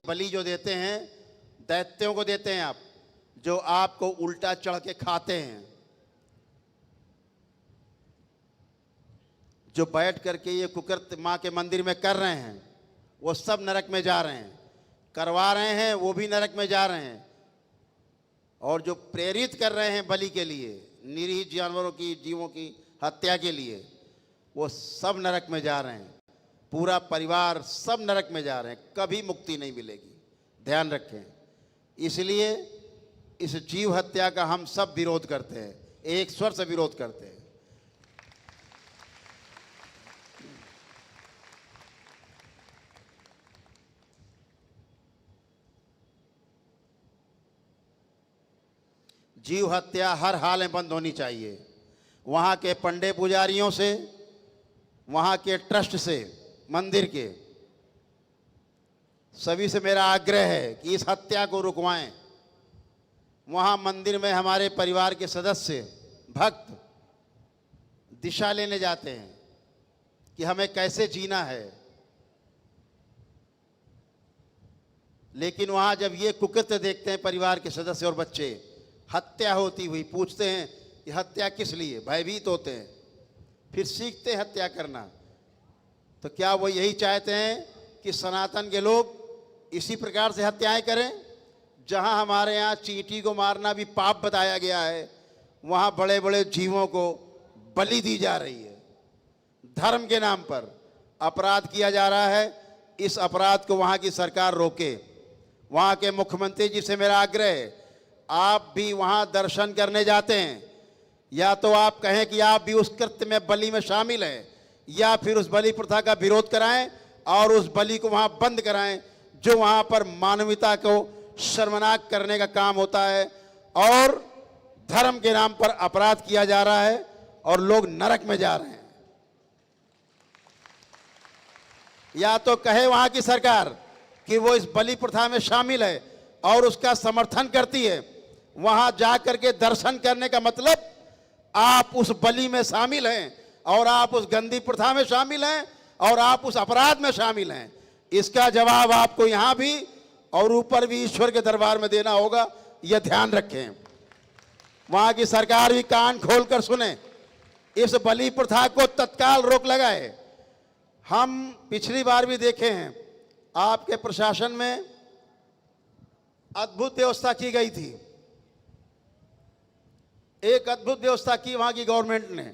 बलि जो देते हैं दैत्यों को देते हैं आप, जो आपको उल्टा चढ़ के खाते हैं, जो बैठ करके ये कुकृत्य माँ के मंदिर में कर रहे हैं, वो सब नरक में जा रहे हैं, करवा रहे हैं वो भी नरक में जा रहे हैं, और जो प्रेरित कर रहे हैं बलि के लिए, निरीह जानवरों की, जीवों की हत्या के लिए, वो सब नरक में जा रहे हैं। पूरा परिवार सब नरक में जा रहे हैं, कभी मुक्ति नहीं मिलेगी, ध्यान रखें। इसलिए इस जीव हत्या का हम सब विरोध करते हैं, एक स्वर से विरोध करते हैं। जीव हत्या हर हाल में बंद होनी चाहिए। वहाँ के पंडे पुजारियों से, वहाँ के ट्रस्ट से, मंदिर के सभी से मेरा आग्रह है कि इस हत्या को रुकवाएं। वहाँ मंदिर में हमारे परिवार के सदस्य, भक्त दिशा लेने जाते हैं कि हमें कैसे जीना है, लेकिन वहाँ जब ये कुकृत्य देखते हैं परिवार के सदस्य और बच्चे, हत्या होती हुई, पूछते हैं कि हत्या किस लिए, भयभीत होते हैं, फिर सीखते हैं हत्या करना। तो क्या वो यही चाहते हैं कि सनातन के लोग इसी प्रकार से हत्याएं करें? जहां हमारे यहाँ चींटी को मारना भी पाप बताया गया है, वहां बड़े बड़े जीवों को बलि दी जा रही है। धर्म के नाम पर अपराध किया जा रहा है। इस अपराध को वहां की सरकार रोके। वहां के मुख्यमंत्री जी से मेरा आग्रह है, आप भी वहां दर्शन करने जाते हैं, या तो आप कहें कि आप भी उस कृत्य में, बलि में शामिल हैं, या फिर उस बलि प्रथा का विरोध कराएं और उस बलि को वहां बंद कराएं, जो वहां पर मानवता को शर्मनाक करने का काम होता है और धर्म के नाम पर अपराध किया जा रहा है और लोग नरक में जा रहे हैं। या तो कहे वहां की सरकार कि वो इस बलि प्रथा में शामिल है और उसका समर्थन करती है। वहां जाकर के दर्शन करने का मतलब आप उस बलि में शामिल हैं और आप उस गंदी प्रथा में शामिल हैं और आप उस अपराध में शामिल हैं। इसका जवाब आपको यहां भी और ऊपर भी ईश्वर के दरबार में देना होगा, यह ध्यान रखें। वहां की सरकार भी कान खोलकर सुने, इस बलि प्रथा को तत्काल रोक लगाए। हम पिछली बार भी देखे हैं, आपके प्रशासन में अद्भुत व्यवस्था की गई थी, एक अद्भुत व्यवस्था की वहां की गवर्नमेंट ने।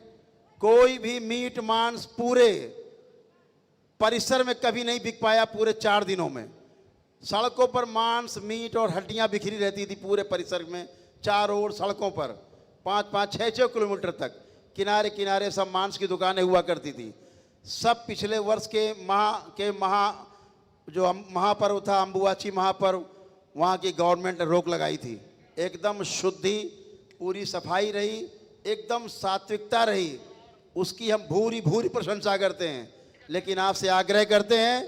कोई भी मीट मांस पूरे परिसर में कभी नहीं बिक पाया। पूरे 4 दिनों में सड़कों पर मांस, मीट और हड्डियां बिखरी रहती थी पूरे परिसर में, चारों ओर सड़कों पर 5-5, 6-6 किलोमीटर तक किनारे किनारे सब मांस की दुकानें हुआ करती थी। सब पिछले वर्ष के जो महापर्व था, अम्बुवाची महापर्व, वहाँ की गवर्नमेंट ने रोक लगाई थी। एकदम शुद्धि, पूरी सफाई रही, एकदम सात्विकता रही, उसकी हम भूरी भूरी प्रशंसा करते हैं। लेकिन आपसे आग्रह करते हैं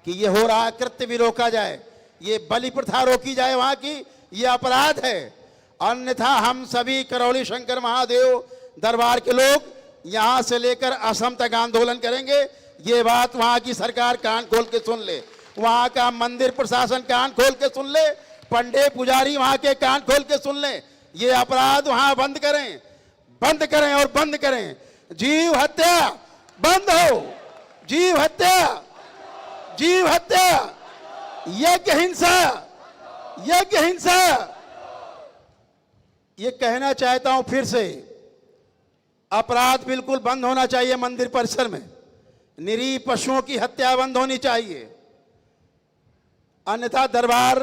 कि ये हो रहा कृत्य भी रोका जाए, ये बलि प्रथा रोकी जाए वहाँ की, ये अपराध है। अन्यथा हम सभी करौली शंकर महादेव दरबार के लोग यहाँ से लेकर असम तक आंदोलन करेंगे। ये बात वहाँ की सरकार कान खोल के सुन ले, वहाँ का मंदिर प्रशासन कान खोल के सुन ले, पंडे पुजारी वहाँ के कान खोल के सुन ले। ये अपराध वहाँ बंद करें, बंद करें और बंद करें। जीव हत्या बंद हो, जीव हत्या, जीव हत्या, यज्ञ हिंसा, यज्ञ हिंसा। ये कहना चाहता हूं फिर से, अपराध बिल्कुल बंद होना चाहिए मंदिर परिसर में। निरीह पशुओं की हत्या बंद होनी चाहिए, अन्यथा दरबार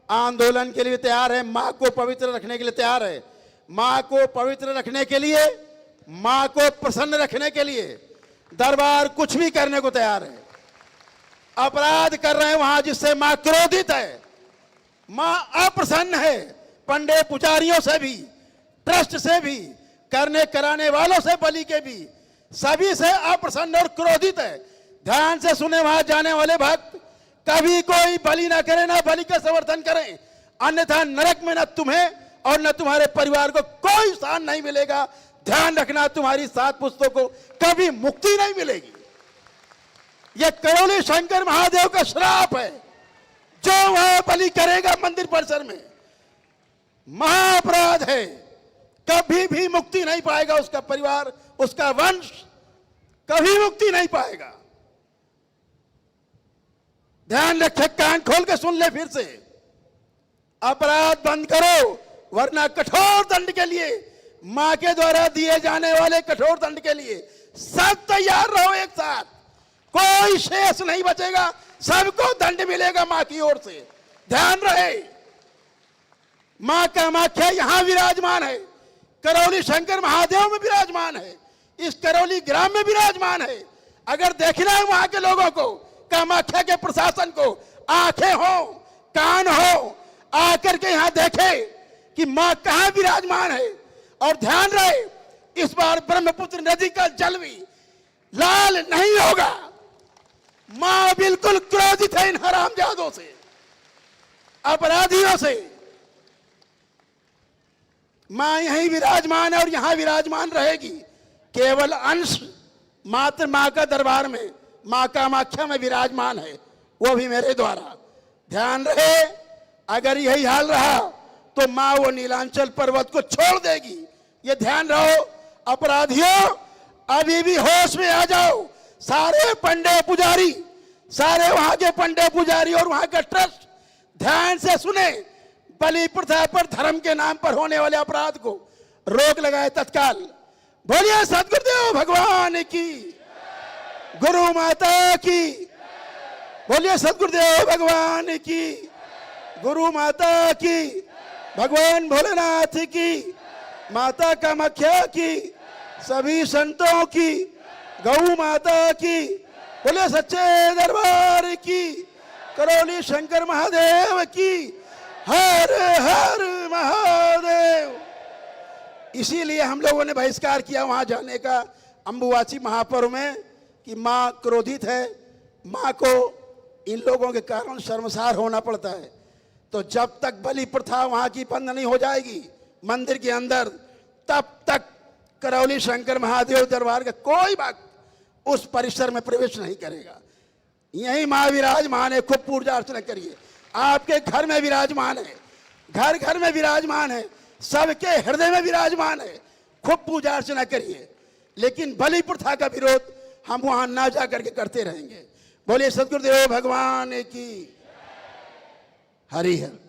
आंदोलन के लिए तैयार है। मां को पवित्र रखने के लिए तैयार है। मां को पवित्र रखने के लिए, मां को प्रसन्न रखने के लिए दरबार कुछ भी करने को तैयार है। अपराध कर रहे हैं वहां जिससे मां क्रोधित है, मां अप्रसन्न है। पंडे पुजारियों से भी, ट्रस्ट से भी, करने कराने वालों से, बलि के भी, सभी से अप्रसन्न और क्रोधित है। ध्यान से सुने वहां जाने वाले भक्त, कभी कोई बलि ना करे, ना बलि का समर्थन करें, अन्यथा नरक में न तुम्हें और न तुम्हारे परिवार को कोई स्थान नहीं मिलेगा। ध्यान रखना, तुम्हारी 7 पुस्तकों को कभी मुक्ति नहीं मिलेगी। यह करौली शंकर महादेव का श्राप है। जो बलि करेगा मंदिर परिसर में, महाअपराध है। कभी भी मुक्ति नहीं पाएगा उसका परिवार, उसका वंश कभी मुक्ति नहीं पाएगा। ध्यान रखे, कान खोल के सुन ले फिर से, अपराध बंद करो, वरना कठोर दंड के लिए, मां के द्वारा दिए जाने वाले कठोर दंड के लिए सब तैयार रहो एक साथ। कोई शेष नहीं बचेगा, सबको दंड मिलेगा मां की ओर से। ध्यान रहे, मां कामाख्या यहां विराजमान है, करौली शंकर महादेव में विराजमान है, इस करौली ग्राम में विराजमान है। अगर देखना है वहां के लोगों को, कामाख्या के प्रशासन को, आंखें हो, कान हो, आकर के यहां देखे कि मां कहां विराजमान है। और ध्यान रहे, इस बार ब्रह्मपुत्र नदी का जल भी लाल नहीं होगा। मां बिल्कुल क्रोधित है इन हरामजादों से, अपराधियों से। मां यहीं विराजमान है और यहां विराजमान रहेगी। केवल अंश मात्र मां का दरबार में, मां कामाख्या में विराजमान है, वो भी मेरे द्वारा। ध्यान रहे, अगर यही हाल रहा तो मां वो नीलांचल पर्वत को छोड़ देगी। ये ध्यान रहो। अपराधियों, अभी भी होश में आ जाओ। सारे पंडे पुजारी, सारे वहां के पंडे पुजारी और वहां का ट्रस्ट ध्यान से सुने। बलि प्रथा पर, धर्म के नाम पर होने वाले अपराध को रोक लगाए तत्काल। बोलिए सद्गुरुदेव भगवान की, गुरु माता की। बोलिए सद्गुरुदेव भगवान की, गुरु माता की, भगवान भोलेनाथ की, माता कामाख्या की, सभी संतों की, गौ माता की। बोले सच्चे दरबार की, करौली शंकर महादेव की। हर हर महादेव। इसीलिए हम लोगों ने बहिष्कार किया वहां जाने का अंबुवाची महापर्व में कि मां क्रोधित है, मां को इन लोगों के कारण शर्मसार होना पड़ता है। तो जब तक बलि प्रथा वहां की बंद नहीं हो जाएगी मंदिर के अंदर, तब तक करौली शंकर महादेव दरबार का कोई भक्त उस परिसर में प्रवेश नहीं करेगा। यही मां विराजमान है, खूब पूजा अर्चना करिए। आपके घर में विराजमान है, घर घर में विराजमान है, सबके हृदय में विराजमान है, खूब पूजा अर्चना करिए। लेकिन बलि प्रथा का विरोध हम वहां ना जा करके करते रहेंगे। बोलिए सद्गुरुदेव भगवान की। हरि हर।